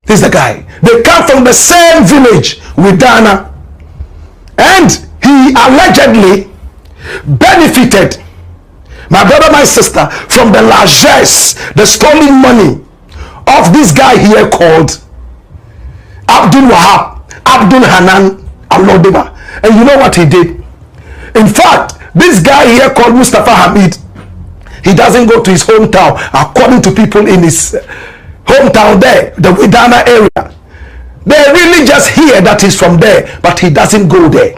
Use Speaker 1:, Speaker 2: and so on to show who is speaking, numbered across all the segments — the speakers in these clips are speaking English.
Speaker 1: This is the guy. They come from the same village with Dana. And he allegedly benefited, my brother, my sister, from the largesse, the stolen money of this guy here called Abdul Wahab, Abdul Hanan, Alodiba. And you know what he did? In fact, this guy here called Mustafa Hamid, he doesn't go to his hometown according to people in his hometown there, the Widana area. They really just hear that he's from there, but he doesn't go there.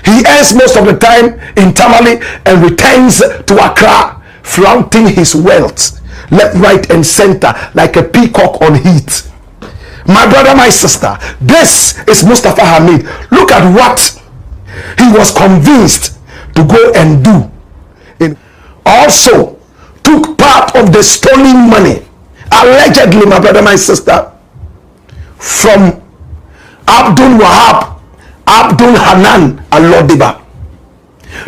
Speaker 1: He earns most of the time in Tamale and returns to Accra, flaunting his wealth left, right, and center like a peacock on heat. My brother, my sister, this is Mustafa Hamid. Look at what he was convinced to go and do. Also took part of the stolen money, allegedly, my brother, my sister, from Abdul Wahab, Abdul Hanan, Alodiba.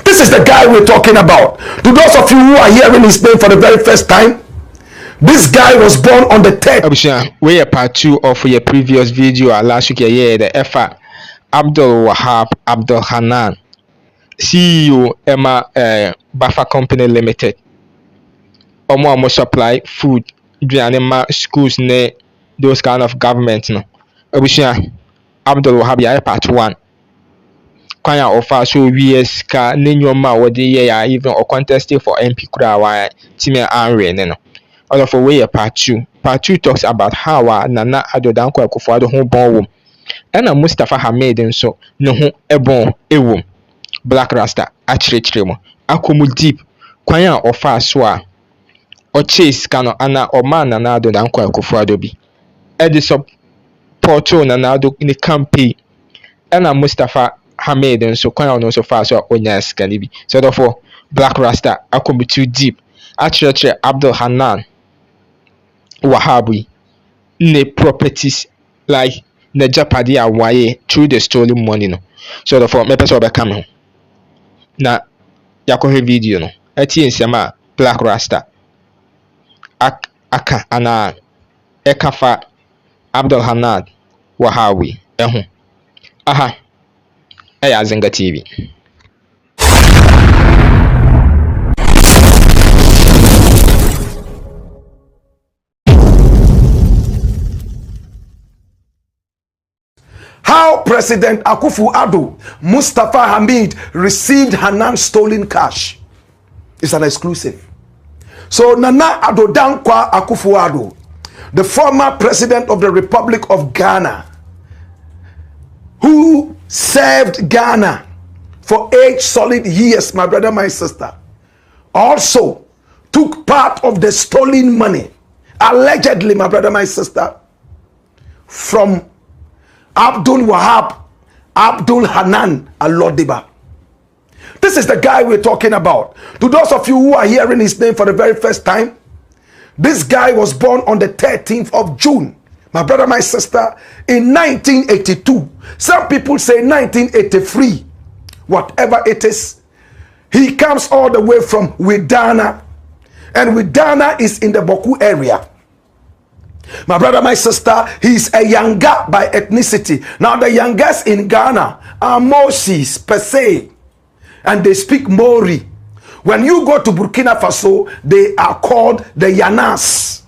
Speaker 1: This is the guy we're talking about. To those of you who are hearing his name for the very first time, this guy was born on the 3rd.
Speaker 2: We are part 2 of your previous video. Last week, the effort. Abdul Wahab, Abdul Hanan, CEO Emma Buffer Company Limited. Omo supply food, schools, those kind of government. No, Abdul Wahab, ya part 1. Kwanya offer so VS ka nenyoma wodi ya even or contested for NPP kura wa team anre no. All of way part 2. Part 2 talks about how Nana Ado Danko Akufo-Addo ho bon wom. And Mustafa Hamid nso ne ho ebon ewom. Black Rasta achirechire mo. Akomu deep kwanya offer so a o chase kano ana o man Nana Ado Danko Akufo-Addo bi. E dey support Nana Ado in the campaign. And Mustafa Hamid nso kwanya no so far so onya skani bi. So therefore Black Rasta akomu too deep. Achirechire Abdul Hanan Wahabi ne properties like the Japadi awaye through the stolen money no. So therefore me person be come na yakohe video no eti nsema Black Rasta aka ana ekafa Abdul Hanan Wahabi eho aha eya Zinga TV.
Speaker 1: How President Akufo-Addo, Mustafa Hamid received Hanan's stolen cash. It's an exclusive. So Nana Addo Dankwa Akufo-Addo, the former president of the Republic of Ghana, who served Ghana for 8 solid years, my brother, my sister, also took part of the stolen money, allegedly, my brother, my sister, from Abdul Wahab, Abdul Hanan, Alodiba. This is the guy we're talking about. To those of you who are hearing his name for the very first time, this guy was born on the 13th of June, my brother, my sister, in 1982. Some people say 1983. Whatever it is, he comes all the way from Widana, and Widana is in the Boku area. My brother, my sister, he's a Yanga by ethnicity. Now the Yangas in Ghana are Mosis per se, and they speak Mori. When you go to Burkina Faso, they are called the Yanas.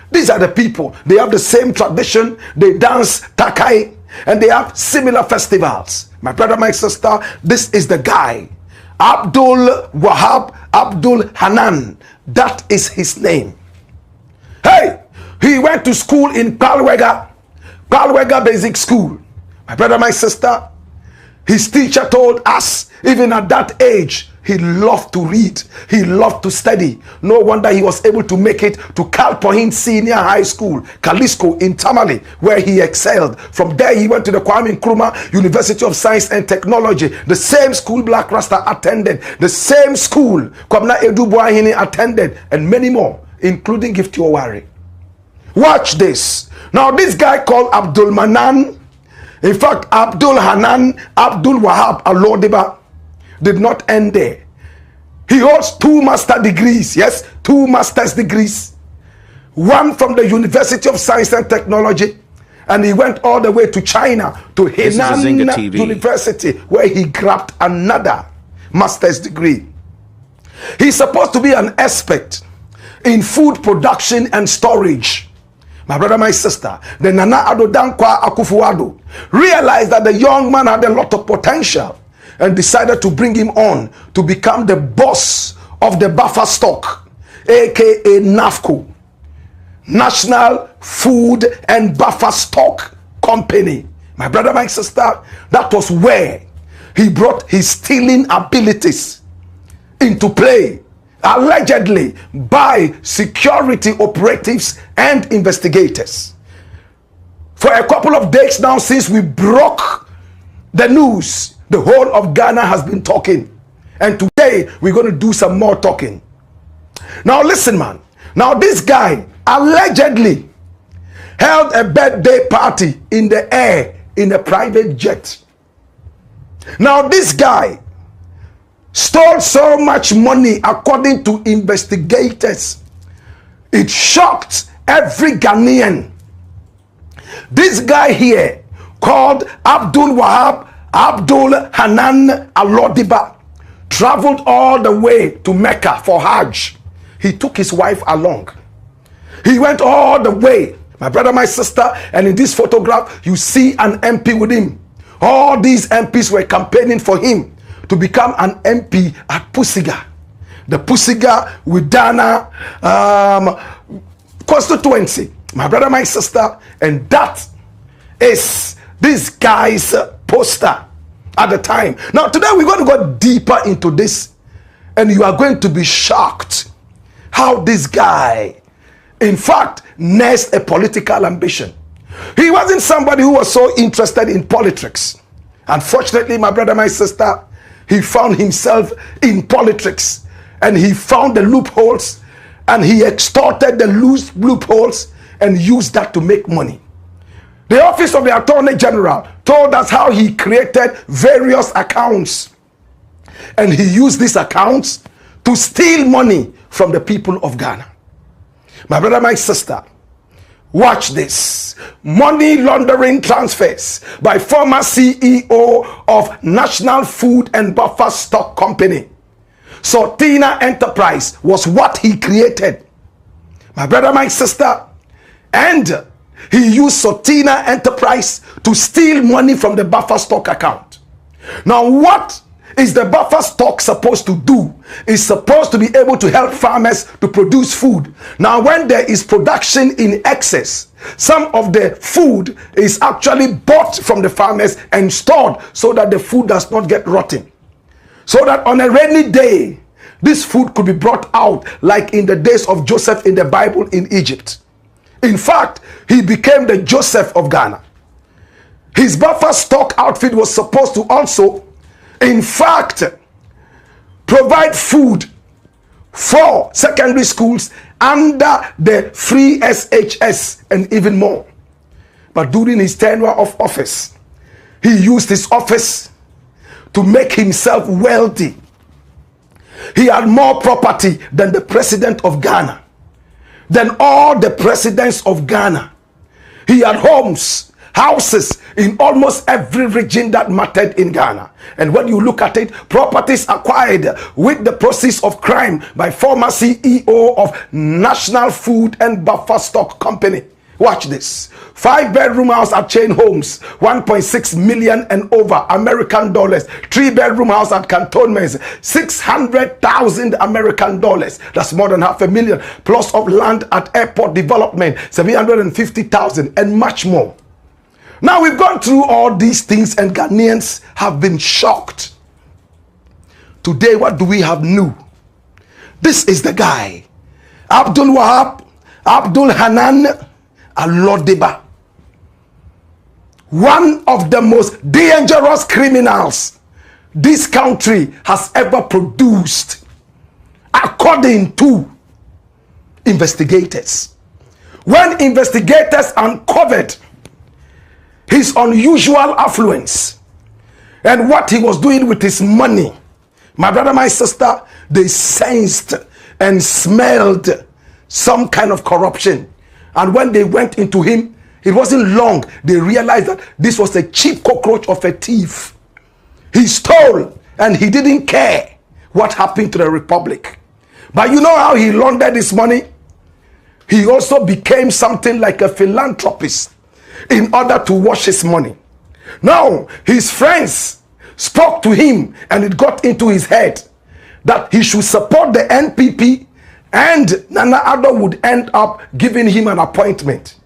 Speaker 1: These are the people. They have the same tradition. They dance Takai, and they have similar festivals. My brother, my sister, this is the guy. Abdul Wahab, Abdul Hanan. That is his name. Hey! He went to school in Palwega Basic School. My brother, my sister, his teacher told us, even at that age, he loved to read. He loved to study. No wonder he was able to make it to Kalpohin Senior High School, Kalisco in Tamale, where he excelled. From there, he went to the Kwame Nkrumah University of Science and Technology, the same school Black Rasta attended, the same school Kwabena Edu Boahene attended, and many more, including Gifty Owari. Watch this. Now this guy called Abdul Manan, in fact Abdul Hanan, Abdul Wahab Alodiba, did not end there. He holds 2 master degrees. Yes, 2 master's degrees one from the University of Science and Technology, and he went all the way to China, to Hanan University, where he grabbed another master's degree. He's supposed to be an expert in food production and storage. My brother, my sister, the Nana Addo Dankwa Akufo-Addo realized that the young man had a lot of potential and decided to bring him on to become the boss of the buffer stock, aka NAFCO, National Food and Buffer Stock Company. My brother, my sister, that was where he brought his stealing abilities into play, allegedly by security operatives and investigators. For a couple of days now, since we broke the news, the whole of Ghana has been talking. And today, we're going to do some more talking. Now listen, man. Now this guy allegedly held a birthday party in the air in a private jet. Now this guy stole so much money, according to investigators. It shocked every Ghanaian. This guy here, called Abdul Wahab Abdul Hanan Alodiba, traveled all the way to Mecca for Hajj. He took his wife along. He went all the way, my brother, my sister, and in this photograph, you see an MP with him. All these MPs were campaigning for him to become an MP at Pusiga. The Pusiga Widana constituency, my brother, my sister, and that is this guy's poster at the time. Now today we're going to go deeper into this, and you are going to be shocked how this guy, in fact, nursed a political ambition. He wasn't somebody who was so interested in politics. Unfortunately, my brother, my sister, he found himself in politics, and he found the loopholes, and he extorted the loose loopholes and used that to make money. The office of the Attorney General told us how he created various accounts, and he used these accounts to steal money from the people of Ghana. My brother, my sister, watch this. Money laundering transfers by former CEO of National Food and Buffer Stock Company. Sortina Enterprise was what he created. My brother, my sister, and he used Sortina Enterprise to steal money from the buffer stock account. Now, what is the buffer stock supposed to do? It's supposed to be able to help farmers to produce food. Now, when there is production in excess, some of the food is actually bought from the farmers and stored so that the food does not get rotten. So that on a rainy day, this food could be brought out like in the days of Joseph in the Bible in Egypt. In fact, he became the Joseph of Ghana. His buffer stock outfit was supposed to also, in fact, provide food for secondary schools under the free SHS and even more. But during his tenure of office, he used his office to make himself wealthy. He had more property than the president of Ghana, than all the presidents of Ghana. He had homes, houses in almost every region that mattered in Ghana. And when you look at it, properties acquired with the proceeds of crime by former CEO of National Food and Buffer Stock Company. Watch this. 5-bedroom house at Chain Homes, 1.6 million and over American dollars. 3-bedroom house at Cantonments, 600,000 American dollars. That's more than $500,000. Plus of land at Airport Development, 750,000, and much more. Now we've gone through all these things, and Ghanaians have been shocked. Today, what do we have new? This is the guy, Abdul Wahab Abdul Hanan Alodiba, one of the most dangerous criminals this country has ever produced, according to investigators. When investigators uncovered his unusual affluence and what he was doing with his money, my brother, my sister, they sensed and smelled some kind of corruption. And when they went into him, it wasn't long. They realized that this was a cheap cockroach of a thief. He stole and he didn't care what happened to the republic. But you know how he laundered his money? He also became something like a philanthropist in order to wash his money. Now, his friends spoke to him and it got into his head that he should support the NPP and Nana Addo would end up giving him an appointment.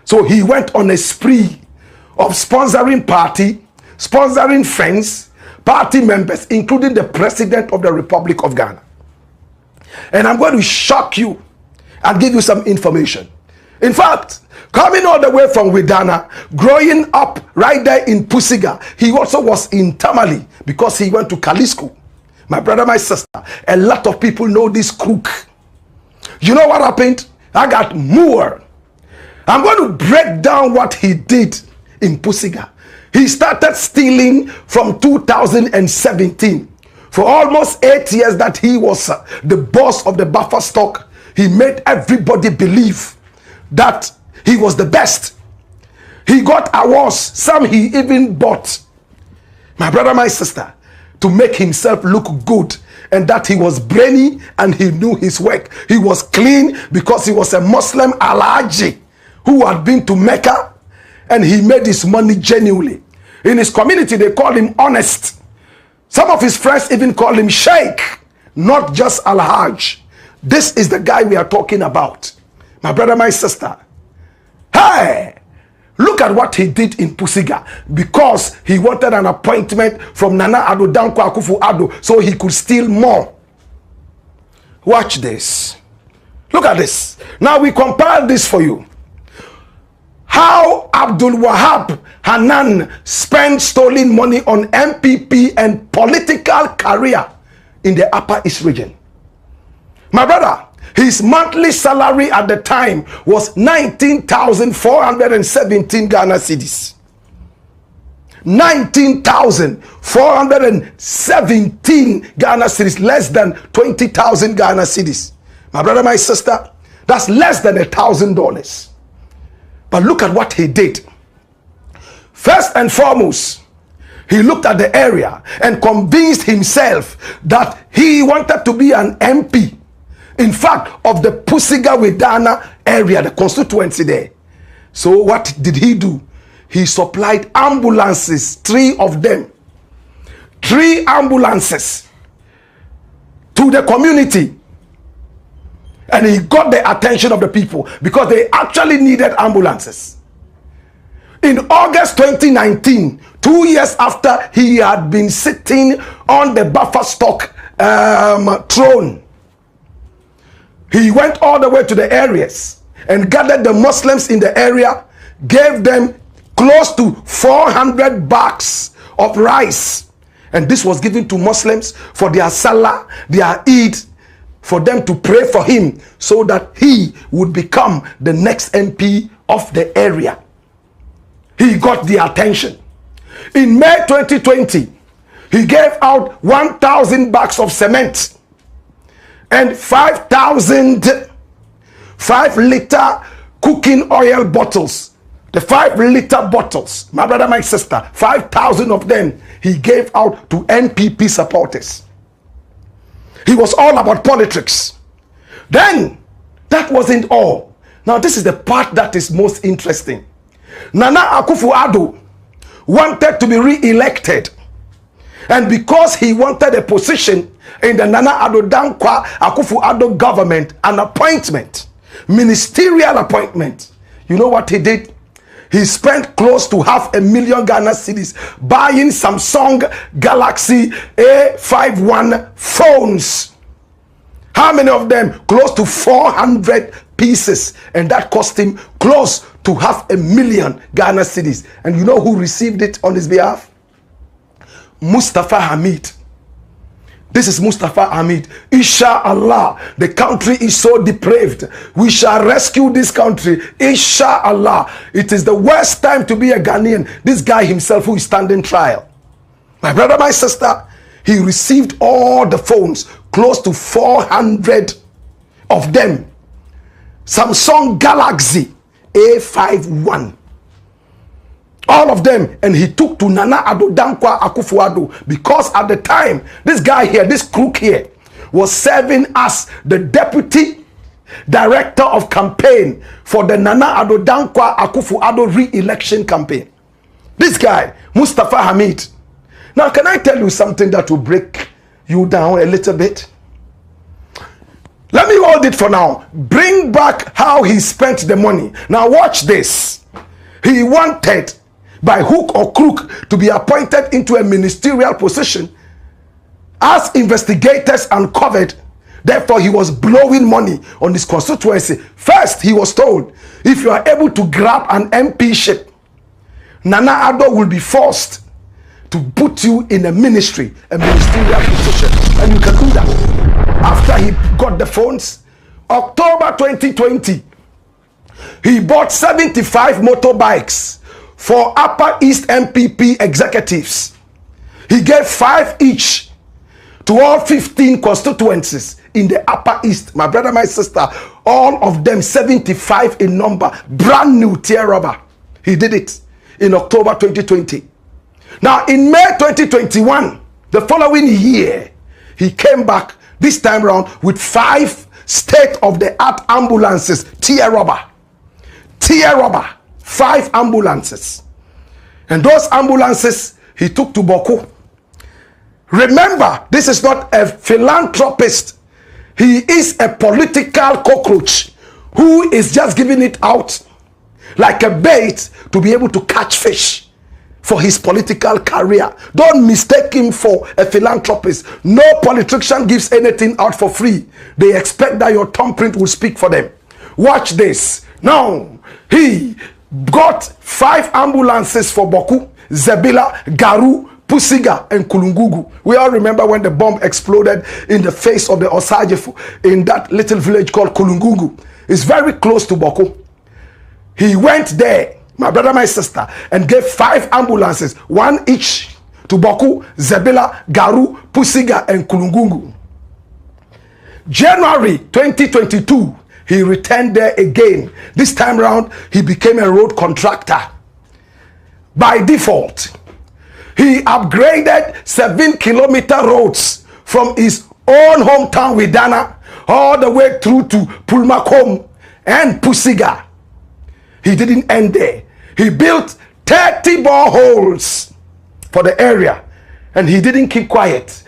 Speaker 1: So he went on a spree of sponsoring party, sponsoring friends, party members, including the President of the Republic of Ghana. And I'm going to shock you and give you some information. In fact, coming all the way from Widana, growing up right there in Pusiga, he also was in Tamale because he went to Kalisku. My brother, my sister, a lot of people know this crook. You know what happened? I got more. I'm going to break down what he did in Pusiga. He started stealing from 2017. For almost 8 years that he was the boss of the buffer stock, he made everybody believe that he was the best. He got awards, some he even bought. My brother, my sister, to make himself look good, and that he was brainy and he knew his work. He was clean because he was a Muslim Alhaji who had been to Mecca, and he made his money genuinely. In his community, they call him honest. Some of his friends even call him Sheikh, not just Alhaj. This is the guy we are talking about. My brother, my sister. Hey! Look at what he did in Pusiga because he wanted an appointment from Nana Addo Dankwa Akufo-Addo so he could steal more. Watch this. Look at this. Now we compile this for you. How Abdul Wahab Hanan spent stolen money on NPP and political career in the Upper East region. My brother, his monthly salary at the time was 19,417 Ghana cedis. 19,417 Ghana cedis, less than 20,000 Ghana cedis. My brother, my sister, that's less than $1,000. But look at what he did. First and foremost, he looked at the area and convinced himself that he wanted to be an MP. In fact, of the Pusiga Widana area, the constituency there. So what did he do? He supplied ambulances, 3 of them. 3 ambulances to the community. And he got the attention of the people because they actually needed ambulances. In August 2019, 2 years after he had been sitting on the buffer stock throne, he went all the way to the areas and gathered the Muslims in the area, gave them close to 400 bags of rice. And this was given to Muslims for their Salah, their Eid, for them to pray for him so that he would become the next MP of the area. He got the attention. In May 2020, he gave out 1,000 bags of cement and 5,000 5-liter cooking oil bottles. The 5-liter bottles, my brother, my sister, 5,000 of them he gave out to NPP supporters. He was all about politics. Then, that wasn't all. Now, this is the part that is most interesting. Nana Akufo-Addo wanted to be re-elected. And because he wanted a position in the Nana Addo Dankwa Akufo-Addo government, an appointment, ministerial appointment, you know what he did? He spent close to 500,000 Ghana cedis buying Samsung Galaxy A51 phones. How many of them? Close to 400 pieces. And that cost him close to 500,000 Ghana cedis. And you know who received it on his behalf? Mustafa Hamid. This is Mustafa Hamid. Inshallah, the country is so depraved. We shall rescue this country. Inshallah, it is the worst time to be a Ghanaian. This guy himself who is standing trial. My brother, my sister, he received all the phones, close to 400 of them. Samsung Galaxy A51. All of them, and he took to Nana Addo Dankwa Akufo-Addo, because at the time, this guy here, this crook here, was serving as the deputy director of campaign for the Nana Addo Dankwa Akufo-Addo re-election campaign. This guy, Mustafa Hamid. Now, can I tell you something that will break you down a little bit? Let me hold it for now. Bring back how he spent the money. Now watch this. He wanted, by hook or crook, to be appointed into a ministerial position. As investigators uncovered, therefore he was blowing money on his constituency. First, he was told, if you are able to grab an MP ship, Nana Addo will be forced to put you in a ministry, a ministerial position, and you can do that. After he got the phones, October 2020, he bought 75 motorbikes for Upper East NPP executives. He gave 5 each to all 15 constituencies in the Upper East. My brother, my sister, all of them 75 in number, brand new tier rubber. He did it in October 2020. Now in May 2021, the following year, he came back this time around with 5 state-of-the-art ambulances, tier rubber, 5 ambulances. And those ambulances he took to Boko. Remember, this is not a philanthropist. He is a political cockroach who is just giving it out like a bait to be able to catch fish for his political career. Don't mistake him for a philanthropist. No politician gives anything out for free. They expect that your thumbprint will speak for them. Watch this. Now, he got 5 ambulances for Boku, Zebila, Garu, Pusiga, and Kulungugu. We all remember when the bomb exploded in the face of the Osajefu in that little village called Kulungugu. It's very close to Boku. He went there, my brother, my sister, and gave 5 ambulances, 1 each to Boku, Zebila, Garu, Pusiga, and Kulungungu. January 2022, he returned there again. This time around, he became a road contractor. By default, he upgraded 7-kilometer roads from his own hometown, Widana, all the way through to Pulmakom and Pusiga. He didn't end there. He built 30 boreholes for the area, and he didn't keep quiet.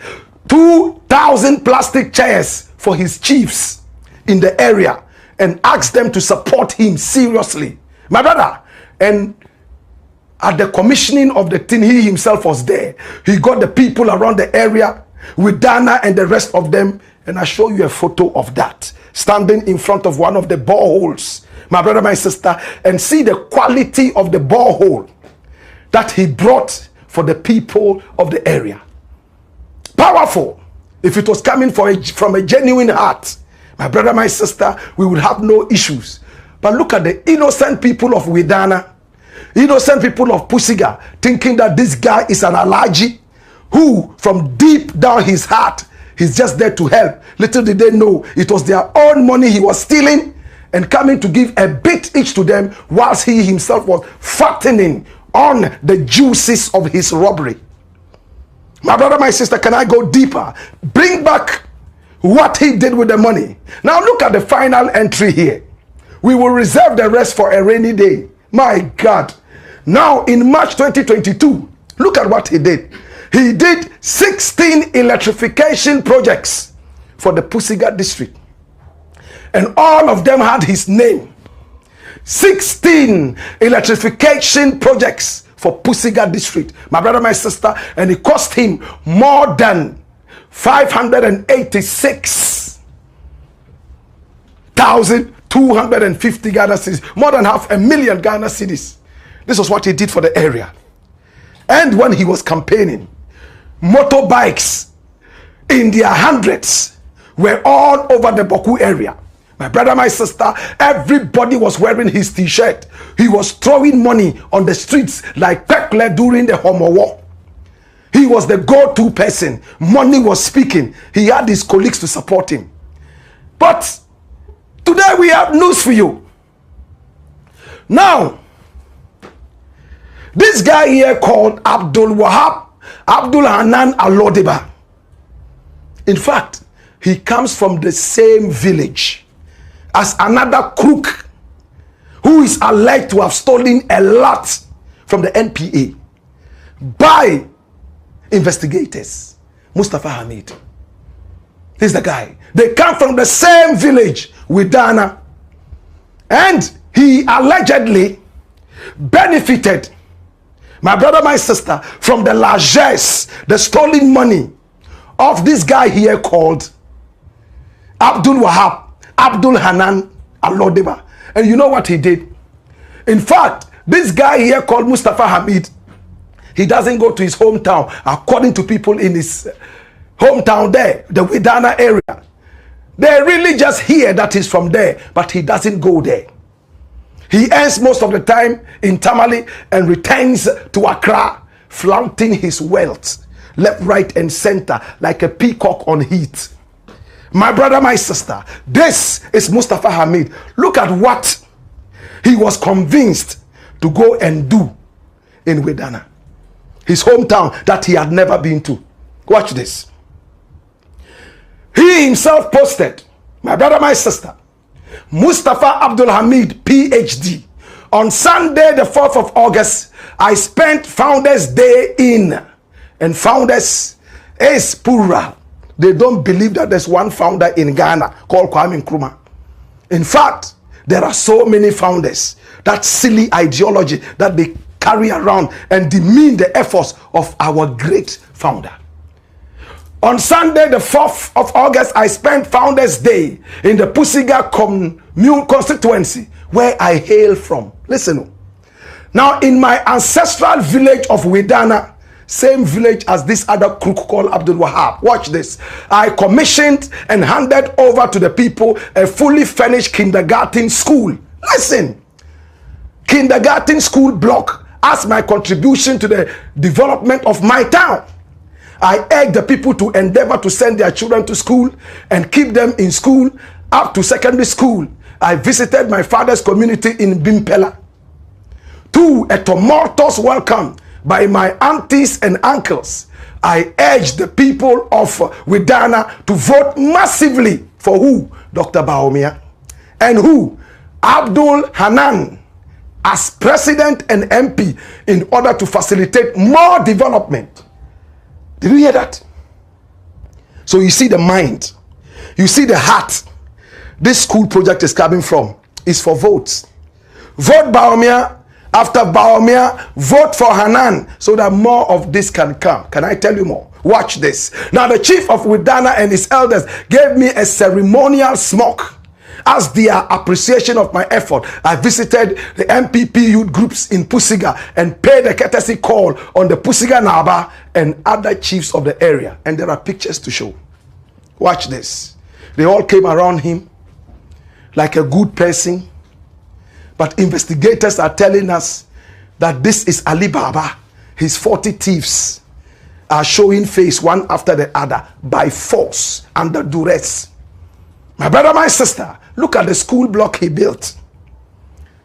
Speaker 1: 2,000 plastic chairs for his chiefs in the area, and asked them to support him seriously. My brother, and at the commissioning of the thing, he himself was there. He got the people around the area with Dana and the rest of them, and I show you a photo of that, standing in front of one of the boreholes, my brother, my sister, and see the quality of the borehole that he brought for the people of the area. Powerful. If it was coming from a genuine heart, my brother, my sister, we would have no issues. But look at the innocent people of Widana, innocent people of Pusiga, thinking that this guy is an Alaji who, from deep down his heart, he's just there to help. Little did they know it was their own money he was stealing and coming to give a bit each to them, whilst he himself was fattening on the juices of his robbery. My brother, my sister, can I go deeper? Bring back what he did with the money. Now look at the final entry here. We will reserve the rest for a rainy day. My God. Now in March 2022, look at what he did. He did 16 electrification projects for the Pusiga district. And all of them had his name. 16 electrification projects for Pusiga district. My brother, my sister, and it cost him more than 586,250 Ghana cedis, more than 500,000 Ghana cedis. This was what he did for the area. And when he was campaigning, motorbikes in their hundreds were all over the Boku area. My brother, my sister, everybody was wearing his t-shirt. He was throwing money on the streets like Pekle during the Homo War. He was the go-to person. Money was speaking. He had his colleagues to support him. But Today we have news for you. Now, this guy here called Abdul Wahab, Abdul Hanan Alodiba. In fact, he comes from the same village as another crook who is alleged to have stolen a lot from the NPA by investigators. Mustafa Hamid. He's the guy. They come from the same village with Dana. And he allegedly benefited, my brother, my sister, from the largesse, the stolen money of this guy here called Abdul Wahab, Abdul Hanan Alodiba. And you know what he did? In fact, this guy here called Mustafa Hamid, he doesn't go to his hometown, according to people in his hometown there, the Widana area. They really just hear that he's from there, but he doesn't go there. He earns most of the time in Tamale and returns to Accra, flaunting his wealth left, right, and center like a peacock on heat. My brother, my sister, this is Mustafa Hamid. Look at what he was convinced to go and do in Widana, his hometown that he had never been to. Watch this. He himself posted, my brother, my sister, Mustafa Abdul Hamid, PhD. On Sunday, the 4th of August, I spent Founders Day in, and Founders is plural. They don't believe that there's one founder in Ghana called Kwame Nkrumah. In fact, there are so many founders. That silly ideology that they carry around and demean the efforts of our great founder. On Sunday, the 4th of August, I spent Founders Day in the Pusiga commune constituency where I hail from. Listen. Now, in my ancestral village of Widana, same village as this other crook called Abdul Wahab. Watch this. I commissioned and handed over to the people a fully furnished kindergarten school. Listen. Kindergarten school block as my contribution to the development of my town. I urge the people to endeavor to send their children to school and keep them in school up to secondary school. I visited my father's community in Bimpela. To a tumultuous welcome by my aunties and uncles, I urge the people of Widana to vote massively for who? Dr. Baumia. And who? Abdul Hanan as president and MP in order to facilitate more development. Did you hear that? So you see the mind, you see the heart this school project is coming from. Is for votes. Vote Baumia. After Baumia, vote for Hanan so that more of this can come. Can I tell you more? Watch this. Now the chief of Widana and his elders gave me a ceremonial smoke as their appreciation of my effort. I visited the NPP youth groups in Pusiga and paid a courtesy call on the Pusiga Naba and other chiefs of the area. And there are pictures to show. Watch this. They all came around him like a good person. But investigators are telling us that this is Ali Baba. His 40 thieves are showing face one after the other by force, under duress. My brother, my sister, look at the school block he built.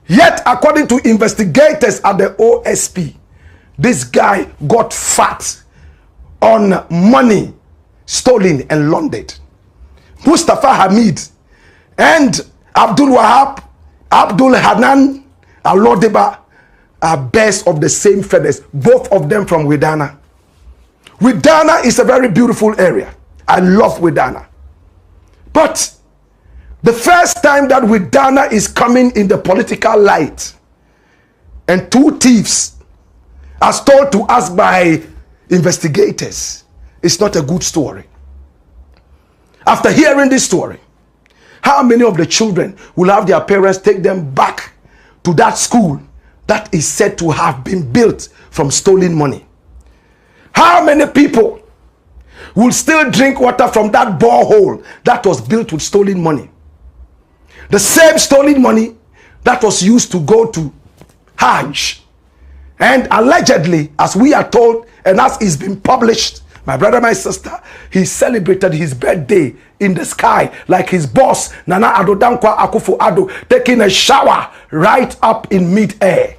Speaker 1: Yet, according to investigators at the OSP, this guy got fat on money stolen and laundered. Mustafa Hamid and Abdul Wahab, Abdul Hanan Alodiba are birds of the same feathers, both of them from Widana. Widana is a very beautiful area. I love Widana. But the first time that Widana is coming in the political light and two thieves as told to us by investigators, it's not a good story. After hearing this story, how many of the children will have their parents take them back to that school that is said to have been built from stolen money? How many people will still drink water from that borehole that was built with stolen money? The same stolen money that was used to go to Hajj. And allegedly, as we are told, and as is been published My brother, my sister, he celebrated his birthday in the sky like his boss, Nana Addo Dankwa Akufo-Addo, taking a shower right up in mid-air.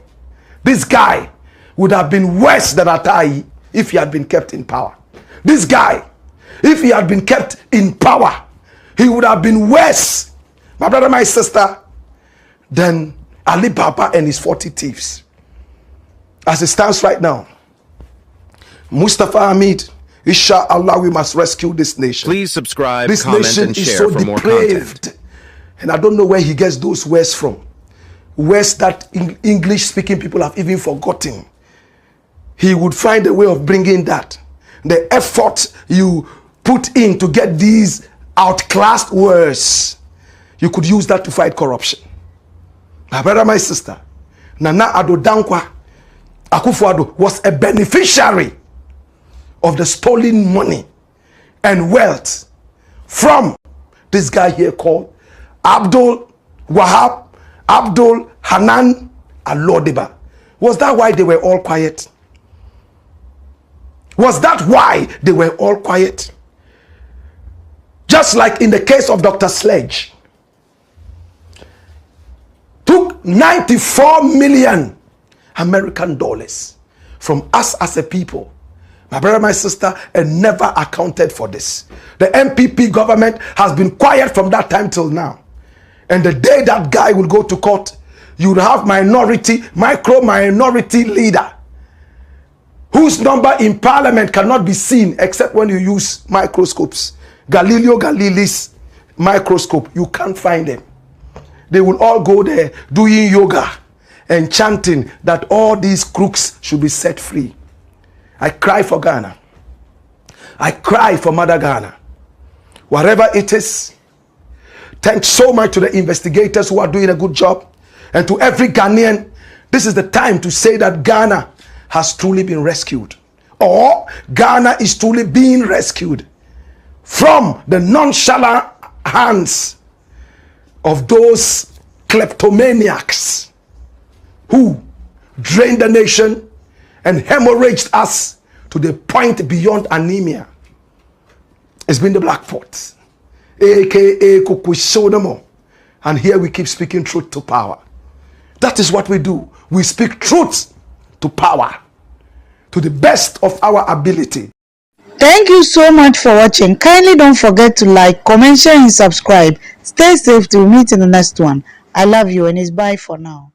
Speaker 1: This guy would have been worse than Atai if he had been kept in power. This guy, if he had been kept in power, he would have been worse, my brother, my sister, than Ali Baba and his 40 thieves. As it stands right now, Mustafa Hamid, inshallah, we must rescue this nation.
Speaker 3: Please subscribe,
Speaker 1: this
Speaker 3: comment,
Speaker 1: nation
Speaker 3: and
Speaker 1: is
Speaker 3: share
Speaker 1: so
Speaker 3: for more
Speaker 1: depraved.
Speaker 3: content.
Speaker 1: And I don't know where he gets those words from. Words that English-speaking people have even forgotten. He would find a way of bringing that. The effort you put in to get these outclassed words, you could use that to fight corruption. My brother, my sister, Nana Addo Dankwa Akufo-Addo was a beneficiary of the stolen money and wealth from this guy here called Abdul, Wahab, Abdul, Hanan, and Lodiba. Was that why they were all quiet? Was that why they were all quiet? Just like in the case of Dr. Sledge, took 94 million American dollars from us as a people, my brother, my sister, and never accounted for this. The NPP government has been quiet from that time till now. And the day that guy will go to court, you will have micro-minority leader whose number in parliament cannot be seen except when you use microscopes. Galileo Galilei's microscope, you can't find them. They will all go there doing yoga and chanting that all these crooks should be set free. I cry for Ghana. I cry for Mother Ghana. Whatever it is, thanks so much to the investigators who are doing a good job. And to every Ghanaian, this is the time to say that Ghana has truly been rescued. Or Ghana is truly being rescued from the nonchalant hands of those kleptomaniacs who drained the nation and hemorrhaged us to the point beyond anemia. It's been the Black Pot, aka Kukushodamo. And here we keep speaking truth to power. That is what we do. We speak truth to power, to the best of our ability.
Speaker 4: Thank you so much for watching. Kindly don't forget to like, comment, share, and subscribe. Stay safe till we meet in the next one. I love you, and it's bye for now.